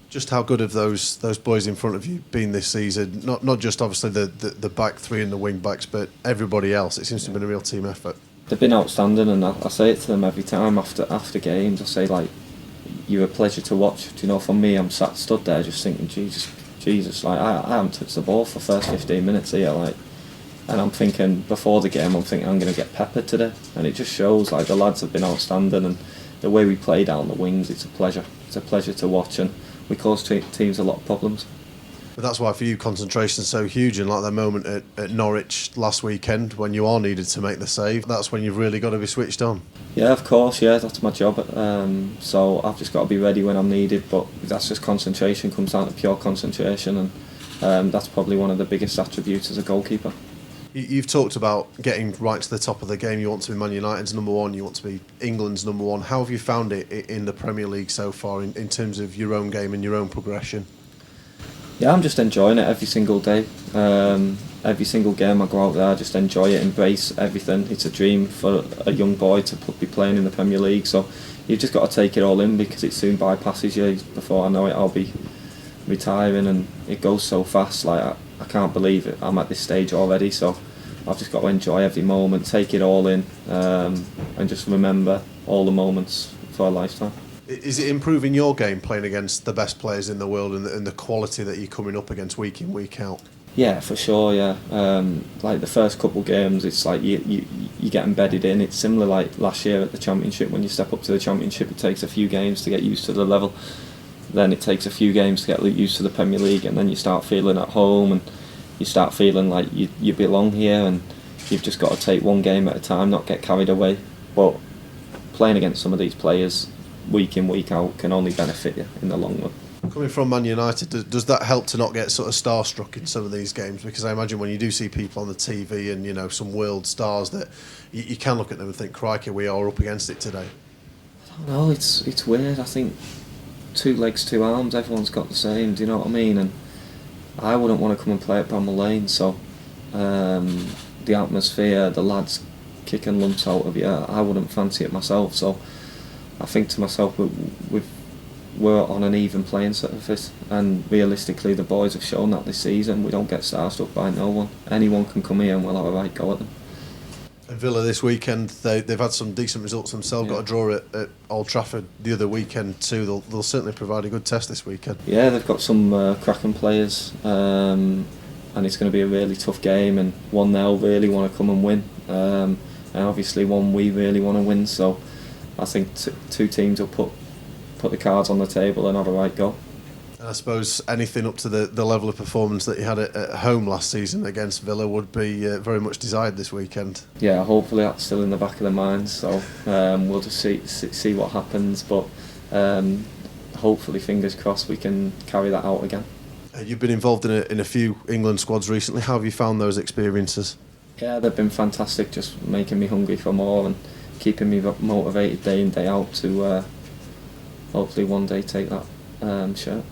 Just how good have those boys in front of you been this season? Not just obviously the back three and the wing backs, but everybody else. It seems to have been a real team effort. They've been outstanding, and I say it to them every time after games. I say, like, you're a pleasure to watch. Do you know, for me, I'm stood there just thinking, Jesus, like I haven't touched the ball for the first 15 minutes here, like, and I'm thinking before the game, I'm thinking I'm going to get peppered today, and it just shows like the lads have been outstanding, and the way we play down the wings, it's a pleasure. It's a pleasure to watch, and we cause teams a lot of problems. But that's why for you concentration's so huge, and like that moment at Norwich last weekend when you are needed to make the save, that's when you've really got to be switched on. Yeah, of course, yeah, that's my job. So I've just got to be ready when I'm needed, but that's just concentration, comes down to pure concentration, and that's probably one of the biggest attributes as a goalkeeper. You've talked about getting right to the top of the game. You want to be Man United's number one, you want to be England's number one. How have you found it in the Premier League so far in terms of your own game and your own progression? Yeah, I'm just enjoying it every single day. Every single game I go out there, I just enjoy it, embrace everything. It's a dream for a young boy to be playing in the Premier League, so you've just got to take it all in because it soon bypasses you. Before I know it, I'll be retiring, and it goes so fast. Like I can't believe it. I'm at this stage already, so I've just got to enjoy every moment, take it all in, and just remember all the moments for a lifetime. Is it improving your game playing against the best players in the world and the quality that you're coming up against week in, week out? Yeah, for sure, yeah. Like the first couple of games, it's like you get embedded in. It's similar like last year at the Championship. When you step up to the Championship, it takes a few games to get used to the level. Then it takes a few games to get used to the Premier League, and then you start feeling at home, and you start feeling like you belong here, and you've just got to take one game at a time, not get carried away. But playing against some of these players week in, week out can only benefit you in the long run. Coming from Man United, does that help to not get sort of starstruck in some of these games? Because I imagine when you do see people on the TV and, you know, some world stars, that you can look at them and think, crikey, we are up against it today. I don't know, it's weird. I think 2 legs, 2 arms, everyone's got the same, do you know what I mean? And I wouldn't want to come and play at Bramall Lane, so the atmosphere, the lads kicking lumps out of you, I wouldn't fancy it myself. So I think to myself, we're on an even playing surface, and realistically the boys have shown that this season. We don't get starstruck by no one. Anyone can come here and we'll have a right go at them. And Villa this weekend, they've had some decent results themselves. Yeah. Got a draw at Old Trafford the other weekend too. They'll certainly provide a good test this weekend. Yeah, they've got some cracking players, and it's going to be a really tough game, and one they'll really want to come and win, and obviously one we really want to win. So I think two teams will put the cards on the table and have a right go. And I suppose anything up to the level of performance that you had at home last season against Villa would be very much desired this weekend. Yeah, hopefully that's still in the back of their minds. So we'll just see what happens. But hopefully, fingers crossed, we can carry that out again. You've been involved in a few England squads recently. How have you found those experiences? Yeah, they've been fantastic. Just making me hungry for more and keeping me motivated day in, day out to hopefully one day take that shirt.